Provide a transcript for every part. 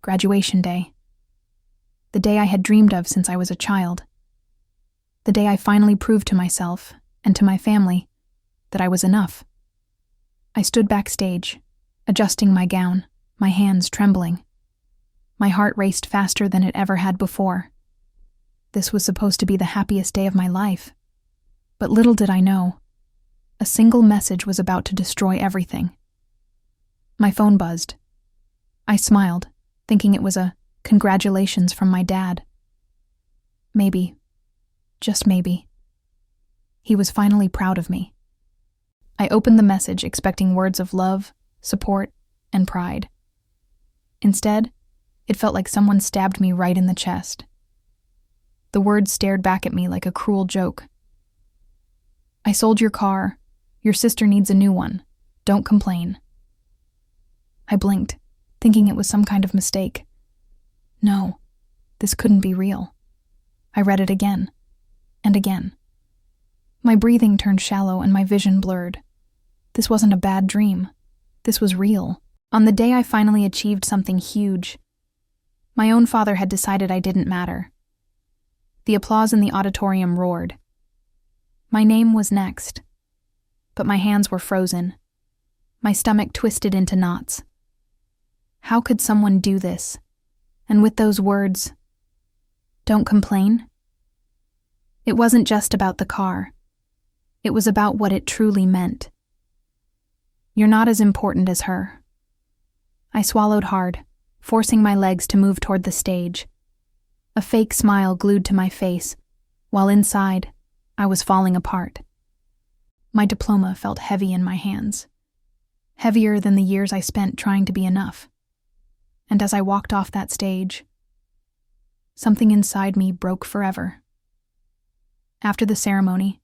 Graduation day. The day I had dreamed of since I was a child. The day I finally proved to myself and to my family that I was enough. I stood backstage, adjusting my gown, my hands trembling. My heart raced faster than it ever had before. This was supposed to be the happiest day of my life. But little did I know, a single message was about to destroy everything. My phone buzzed. I smiled, thinking it was a congratulations from my dad. Maybe, just maybe, he was finally proud of me. I opened the message expecting words of love, support, and pride. Instead, it felt like someone stabbed me right in the chest. The words stared back at me like a cruel joke. I sold your car. Your sister needs a new one. Don't complain. I blinked, thinking it was some kind of mistake. No, this couldn't be real. I read it again, and again. My breathing turned shallow and my vision blurred. This wasn't a bad dream. This was real. On the day I finally achieved something huge, my own father had decided I didn't matter. The applause in the auditorium roared. My name was next, but my hands were frozen. My stomach twisted into knots. How could someone do this? And with those words, "Don't complain"? It wasn't just about the car. It was about what it truly meant. You're not as important as her. I swallowed hard, forcing my legs to move toward the stage. A fake smile glued to my face, while inside, I was falling apart. My diploma felt heavy in my hands, heavier than the years I spent trying to be enough. And as I walked off that stage, something inside me broke forever. After the ceremony,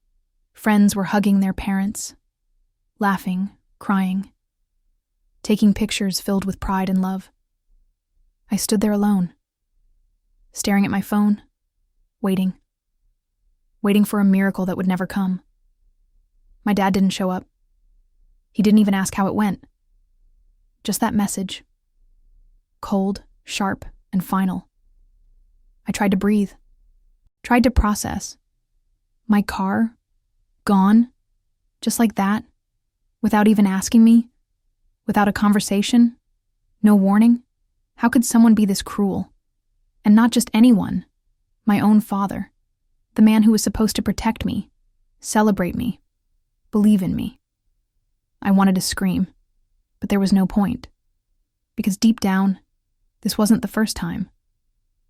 friends were hugging their parents, laughing, crying, taking pictures filled with pride and love. I stood there alone, staring at my phone, waiting for a miracle that would never come. My dad didn't show up. He didn't even ask how it went. Just that message. Cold, sharp, and final. I tried to breathe, tried to process. My car, gone, just like that, without even asking me, without a conversation, no warning. How could someone be this cruel? And not just anyone, my own father, the man who was supposed to protect me, celebrate me, believe in me. I wanted to scream, but there was no point. Because deep down, this wasn't the first time.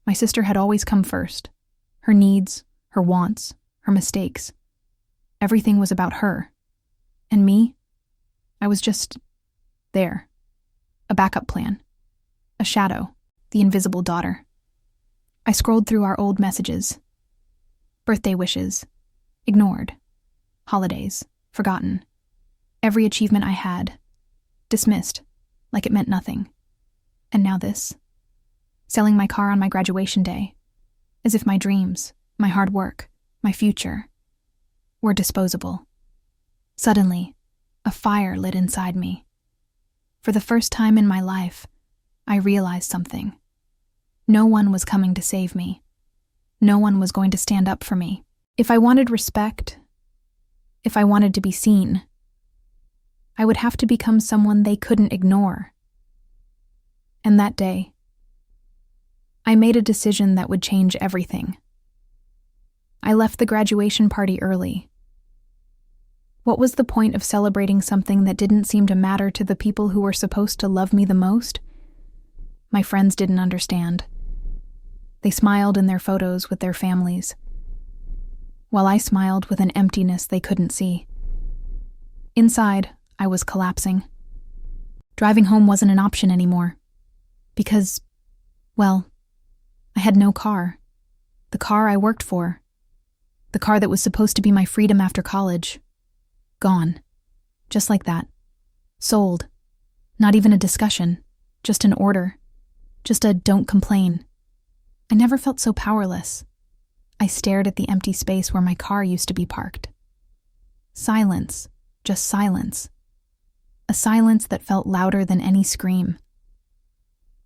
My sister had always come first. Her needs, her wants, her mistakes. Everything was about her. And me? I was just there. A backup plan. A shadow. The invisible daughter. I scrolled through our old messages. Birthday wishes. Ignored. Holidays. Forgotten. Every achievement I had. Dismissed. Like it meant nothing. And now this. Selling my car on my graduation day. As if my dreams, my hard work, my future were disposable. Suddenly, a fire lit inside me. For the first time in my life, I realized something. No one was coming to save me. No one was going to stand up for me. If I wanted respect, if I wanted to be seen, I would have to become someone they couldn't ignore. And that day, I made a decision that would change everything. I left the graduation party early. What was the point of celebrating something that didn't seem to matter to the people who were supposed to love me the most? My friends didn't understand. They smiled in their photos with their families, while I smiled with an emptiness they couldn't see. Inside, I was collapsing. Driving home wasn't an option anymore. Because, well, I had no car. The car I worked for. The car that was supposed to be my freedom after college. Gone. Just like that. Sold. Not even a discussion. Just an order. Just a don't complain. I never felt so powerless. I stared at the empty space where my car used to be parked. Silence. Just silence. A silence that felt louder than any scream.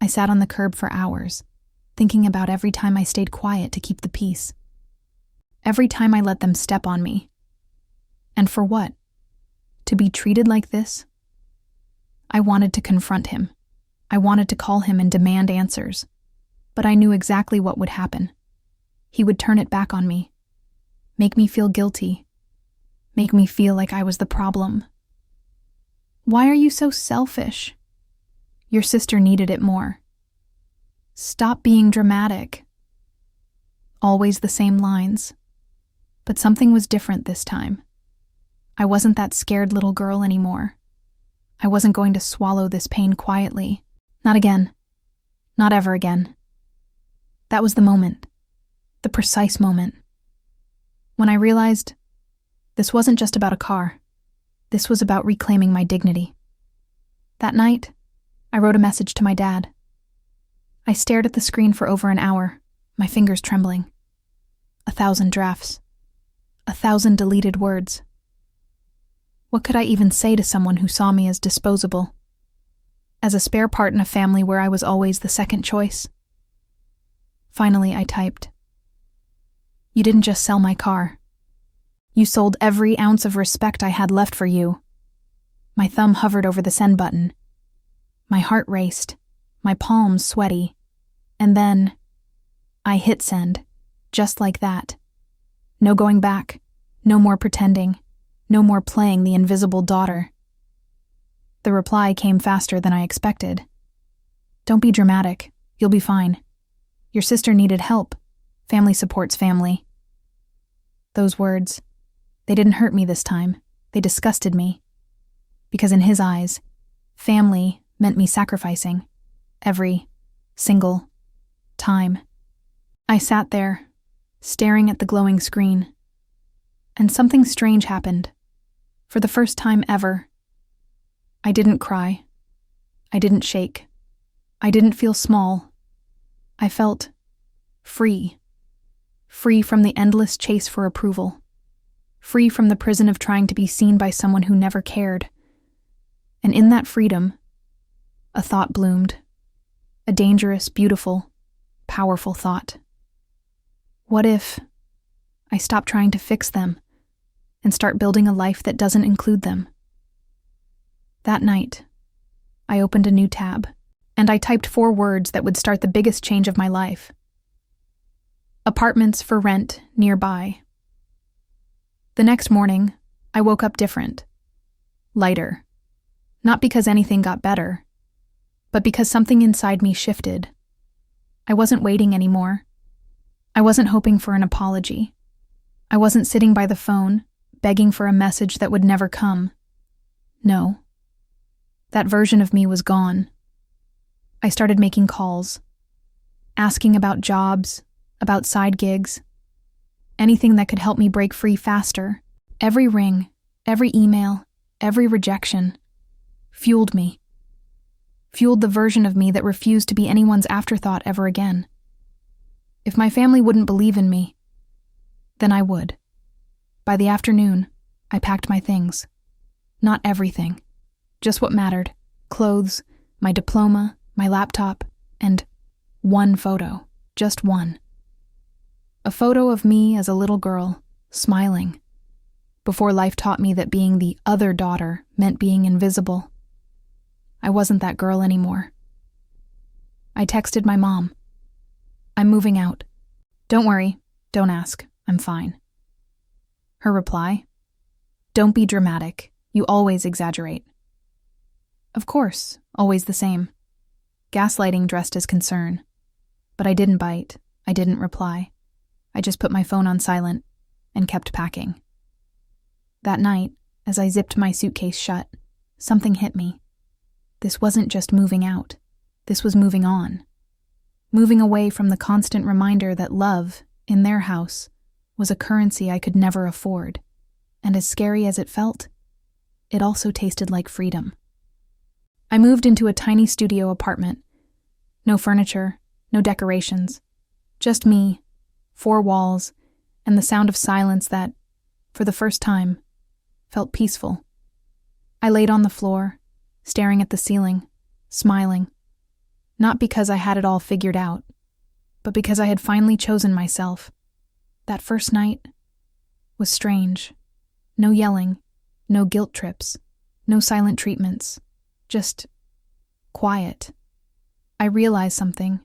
I sat on the curb for hours, thinking about every time I stayed quiet to keep the peace. Every time I let them step on me. And for what? To be treated like this? I wanted to confront him. I wanted to call him and demand answers. But I knew exactly what would happen. He would turn it back on me. Make me feel guilty. Make me feel like I was the problem. Why are you so selfish? Your sister needed it more. Stop being dramatic. Always the same lines. But something was different this time. I wasn't that scared little girl anymore. I wasn't going to swallow this pain quietly. Not again. Not ever again. That was the moment. The precise moment. When I realized this wasn't just about a car. This was about reclaiming my dignity. That night, I wrote a message to my dad. I stared at the screen for over an hour, my fingers trembling. 1,000 drafts. 1,000 deleted words. What could I even say to someone who saw me as disposable? As a spare part in a family where I was always the second choice? Finally, I typed. You didn't just sell my car. You sold every ounce of respect I had left for you. My thumb hovered over the send button. My heart raced, my palms sweaty, and then I hit send, just like that. No going back, no more pretending, no more playing the invisible daughter. The reply came faster than I expected. Don't be dramatic, you'll be fine. Your sister needed help. Family supports family. Those words, they didn't hurt me this time. They disgusted me. Because in his eyes, family meant me sacrificing. Every single time. I sat there, staring at the glowing screen. And something strange happened. For the first time ever. I didn't cry. I didn't shake. I didn't feel small. I felt free. Free from the endless chase for approval. Free from the prison of trying to be seen by someone who never cared. And in that freedom, a thought bloomed. A dangerous, beautiful, powerful thought. What if I stop trying to fix them and start building a life that doesn't include them? That night, I opened a new tab, and I typed 4 words that would start the biggest change of my life. Apartments for rent nearby. The next morning, I woke up different. Lighter. Not because anything got better, but because something inside me shifted. I wasn't waiting anymore. I wasn't hoping for an apology. I wasn't sitting by the phone, begging for a message that would never come. No. That version of me was gone. I started making calls, asking about jobs, about side gigs, anything that could help me break free faster. Every ring, every email, every rejection fueled me. Fueled the version of me that refused to be anyone's afterthought ever again. If my family wouldn't believe in me, then I would. By the afternoon, I packed my things. Not everything. Just what mattered. Clothes, my diploma, my laptop, and one photo. Just one. A photo of me as a little girl, smiling, before life taught me that being the other daughter meant being invisible. I wasn't that girl anymore. I texted my mom. I'm moving out. Don't worry, don't ask, I'm fine. Her reply? Don't be dramatic, you always exaggerate. Of course, always the same. Gaslighting dressed as concern. But I didn't bite, I didn't reply. I just put my phone on silent and kept packing. That night, as I zipped my suitcase shut, something hit me. This wasn't just moving out. This was moving on. Moving away from the constant reminder that love, in their house, was a currency I could never afford. And as scary as it felt, it also tasted like freedom. I moved into a tiny studio apartment. No furniture, no decorations. Just me, 4 walls, and the sound of silence that, for the first time, felt peaceful. I laid on the floor, staring at the ceiling, smiling. Not because I had it all figured out, but because I had finally chosen myself. That first night was strange. No yelling, no guilt trips, no silent treatments, just quiet. I realized something.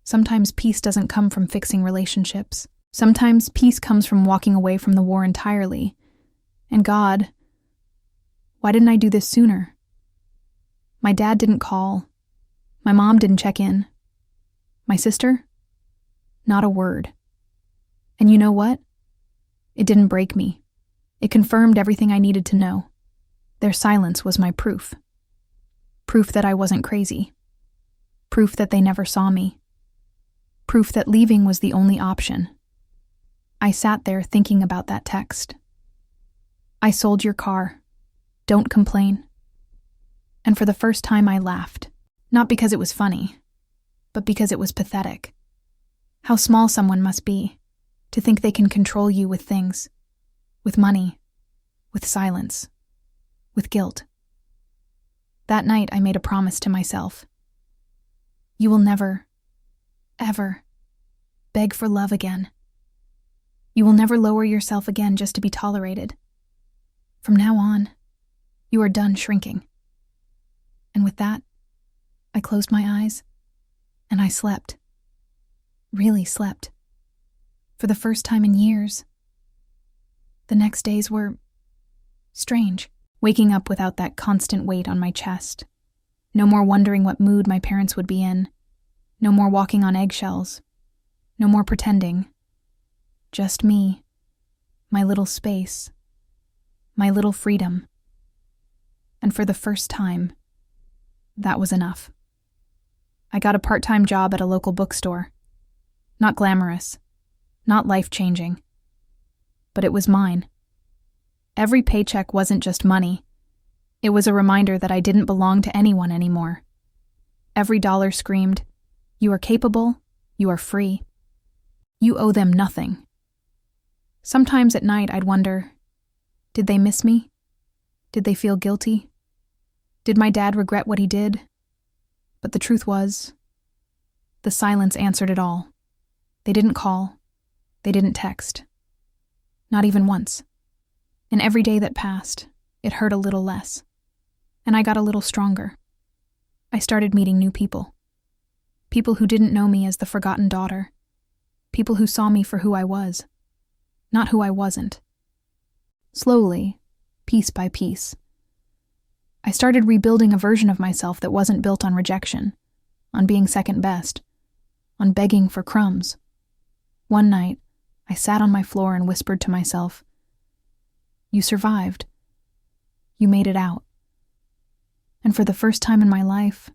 Sometimes peace doesn't come from fixing relationships. Sometimes peace comes from walking away from the war entirely. And God, why didn't I do this sooner? My dad didn't call. My mom didn't check in. My sister? Not a word. And you know what? It didn't break me. It confirmed everything I needed to know. Their silence was my proof. Proof that I wasn't crazy. Proof that they never saw me. Proof that leaving was the only option. I sat there thinking about that text. I sold your car. Don't complain. And for the first time I laughed. Not because it was funny, but because it was pathetic. How small someone must be to think they can control you with things. With money. With silence. With guilt. That night I made a promise to myself. You will never, ever beg for love again. You will never lower yourself again just to be tolerated. From now on, you are done shrinking. And with that, I closed my eyes and I slept. Really slept. For the first time in years. The next days were strange, waking up without that constant weight on my chest. No more wondering what mood my parents would be in. No more walking on eggshells. No more pretending. Just me, my little space, my little freedom. And for the first time, that was enough. I got a part-time job at a local bookstore. Not glamorous, not life-changing, but it was mine. Every paycheck wasn't just money. It was a reminder that I didn't belong to anyone anymore. Every dollar screamed, "You are capable, you are free. You owe them nothing." Sometimes at night I'd wonder, did they miss me? Did they feel guilty? Did my dad regret what he did? But the truth was, the silence answered it all. They didn't call. They didn't text. Not even once. And every day that passed, it hurt a little less. And I got a little stronger. I started meeting new people. People who didn't know me as the forgotten daughter. People who saw me for who I was, not who I wasn't. Slowly, piece by piece, I started rebuilding a version of myself that wasn't built on rejection, on being second best, on begging for crumbs. One night, I sat on my floor and whispered to myself, "You survived. You made it out." And for the first time in my life,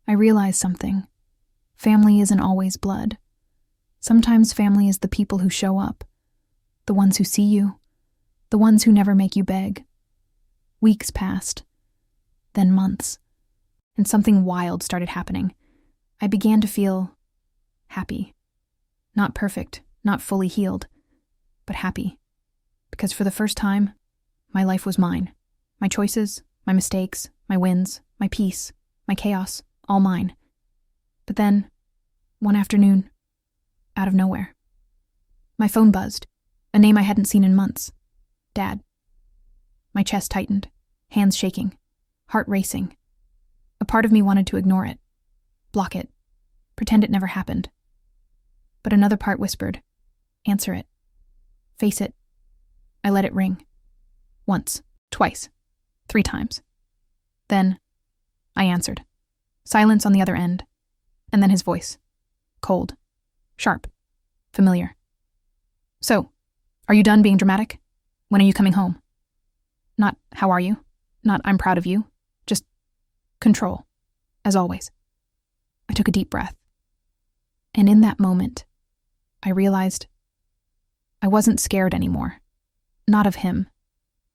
I realized something. Family isn't always blood. Sometimes family is the people who show up, the ones who see you, the ones who never make you beg. Weeks passed, then months, and something wild started happening. I began to feel happy. Not perfect, not fully healed, but happy. Because for the first time, my life was mine. My choices, my mistakes, my wins, my peace, my chaos, all mine. But then, one afternoon, out of nowhere, my phone buzzed, a name I hadn't seen in months. Dad. My chest tightened, hands shaking, heart racing. A part of me wanted to ignore it, block it, pretend it never happened. But another part whispered, "Answer it. Face it." I let it ring. Once, twice, 3 times. Then, I answered. Silence on the other end, and then his voice. Cold. Sharp. Familiar. "So, are you done being dramatic? When are you coming home?" Not, "How are you?" Not, "I'm proud of you." Just, control. As always. I took a deep breath. And in that moment, I realized I wasn't scared anymore. Not of him.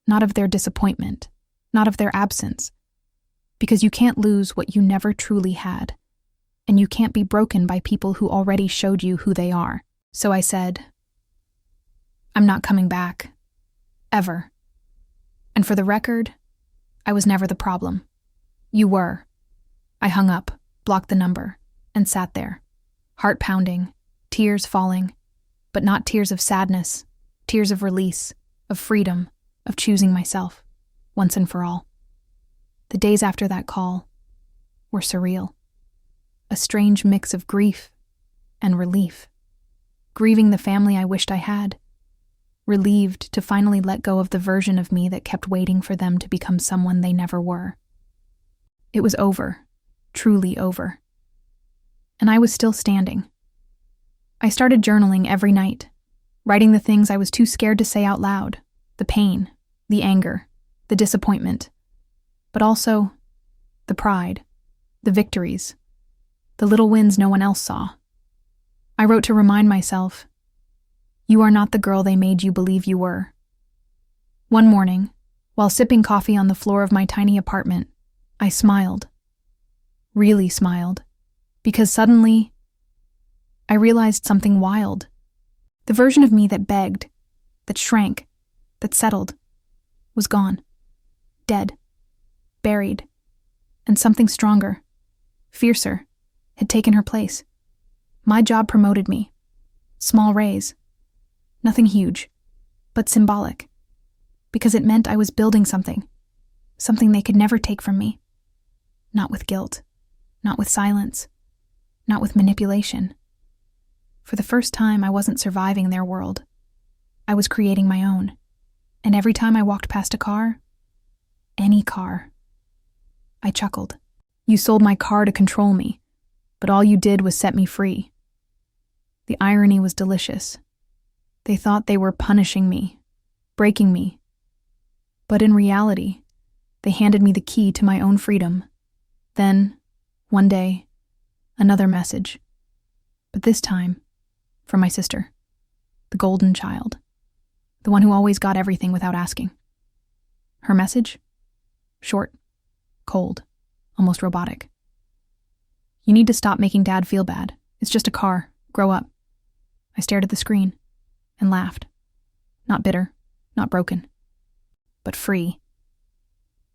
Not of their disappointment. Not of their absence. Because you can't lose what you never truly had. And you can't be broken by people who already showed you who they are. So I said, "I'm not coming back. Ever." And for the record, I was never the problem. You were. I hung up, blocked the number, and sat there, heart pounding, tears falling, but not tears of sadness, tears of release, of freedom, of choosing myself, once and for all. The days after that call were surreal. A strange mix of grief and relief. Grieving the family I wished I had. Relieved to finally let go of the version of me that kept waiting for them to become someone they never were. It was over, truly over. And I was still standing. I started journaling every night, writing the things I was too scared to say out loud, the pain, the anger, the disappointment, but also the pride, the victories, the little wins no one else saw. I wrote to remind myself, you are not the girl they made you believe you were. One morning, while sipping coffee on the floor of my tiny apartment, I smiled. Really smiled, because suddenly, I realized something wild. The version of me that begged, that shrank, that settled, was gone. Dead. Buried. And something stronger, fiercer, had taken her place. My job promoted me. Small raise. Nothing huge, but symbolic. Because it meant I was building something they could never take from me. Not with guilt. Not with silence. Not with manipulation. For the first time, I wasn't surviving their world. I was creating my own. And every time I walked past a car, any car, I chuckled. You sold my car to control me, but all you did was set me free. The irony was delicious. They thought they were punishing me, breaking me. But in reality, they handed me the key to my own freedom. Then, one day, another message. But this time, from my sister, the golden child, the one who always got everything without asking. Her message? Short, cold, almost robotic. You need to stop making Dad feel bad. It's just a car. Grow up. I stared at the screen and laughed. Not bitter, not broken, but free.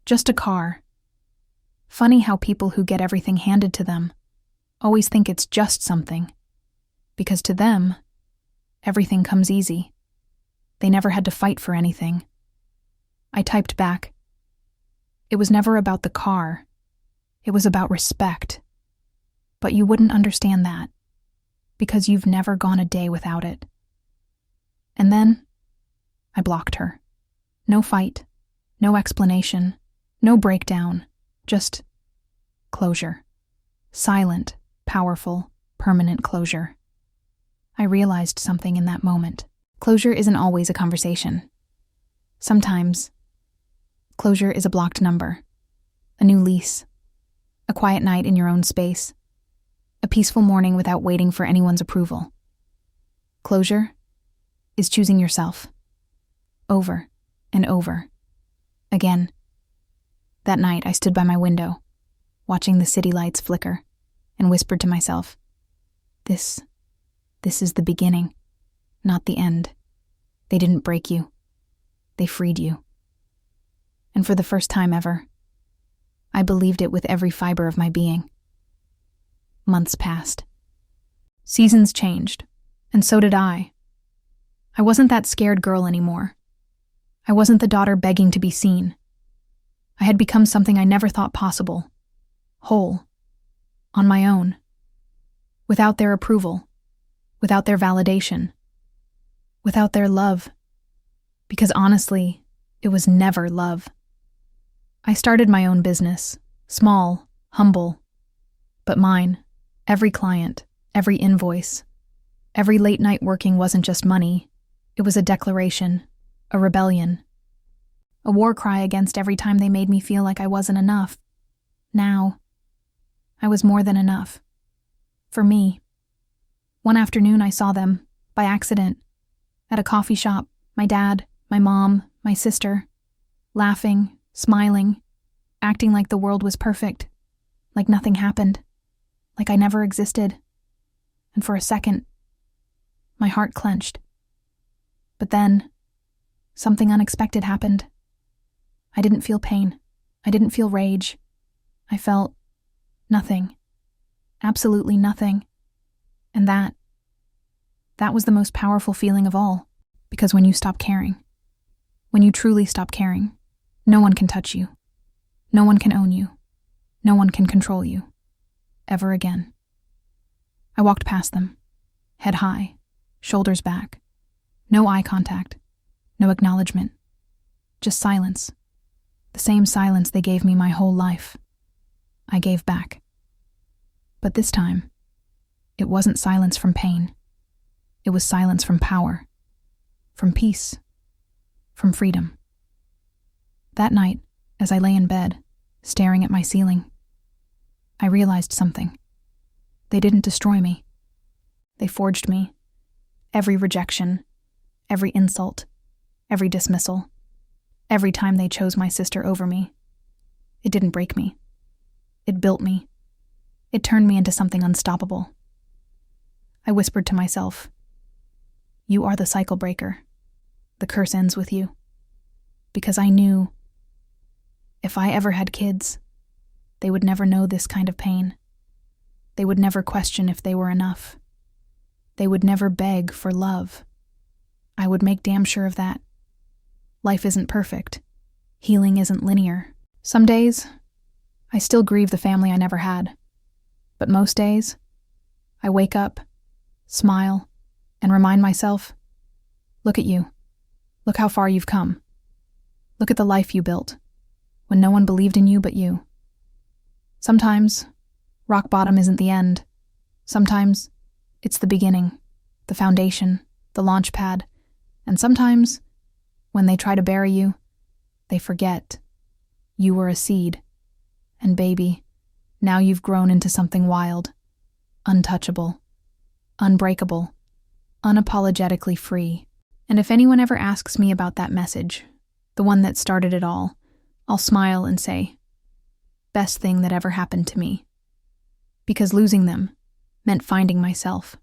Just a car. Funny how people who get everything handed to them always think it's just something, because to them, everything comes easy. They never had to fight for anything. I typed back. It was never about the car. It was about respect. But you wouldn't understand that, because you've never gone a day without it. And then, I blocked her. No fight, no explanation, no breakdown, just closure. Silent, powerful, permanent closure. I realized something in that moment. Closure isn't always a conversation. Sometimes, closure is a blocked number, a new lease, a quiet night in your own space, a peaceful morning without waiting for anyone's approval. Closure is choosing yourself, over and over, again. That night, I stood by my window, watching the city lights flicker, and whispered to myself, This is the beginning, not the end. They didn't break you. They freed you. And for the first time ever, I believed it with every fiber of my being. Months passed. Seasons changed, and so did I. I wasn't that scared girl anymore. I wasn't the daughter begging to be seen. I had become something I never thought possible. Whole. On my own. Without their approval. Without their validation. Without their love. Because honestly, it was never love. I started my own business. Small, humble. But mine. Every client. Every invoice. Every late night working wasn't just money. It was a declaration. A rebellion. A war cry against every time they made me feel like I wasn't enough. Now, I was more than enough. For me. One afternoon I saw them, by accident, at a coffee shop, my dad, my mom, my sister, laughing, smiling, acting like the world was perfect, like nothing happened, like I never existed. And for a second, my heart clenched. But then, something unexpected happened. I didn't feel pain. I didn't feel rage. I felt nothing. Absolutely nothing. And that was the most powerful feeling of all, because when you stop caring, when you truly stop caring, no one can touch you. No one can own you. No one can control you. Ever again. I walked past them, head high, shoulders back. No eye contact, no acknowledgement. Just silence. The same silence they gave me my whole life. I gave back. But this time, it wasn't silence from pain. It was silence from power, from peace, from freedom. That night, as I lay in bed, staring at my ceiling, I realized something. They didn't destroy me. They forged me. Every rejection, every insult, every dismissal, every time they chose my sister over me. It didn't break me. It built me. It turned me into something unstoppable. I whispered to myself, "You are the cycle breaker. The curse ends with you." Because I knew if I ever had kids, they would never know this kind of pain. They would never question if they were enough. They would never beg for love. I would make damn sure of that. Life isn't perfect. Healing isn't linear. Some days, I still grieve the family I never had. But most days, I wake up, smile, and remind myself, look at you. Look how far you've come. Look at the life you built, when no one believed in you but you. Sometimes, rock bottom isn't the end. Sometimes, it's the beginning, the foundation, the launch pad. And sometimes, when they try to bury you, they forget. You were a seed. And baby, now you've grown into something wild, untouchable, unbreakable, unapologetically free. And if anyone ever asks me about that message, the one that started it all, I'll smile and say, best thing that ever happened to me. Because losing them meant finding myself.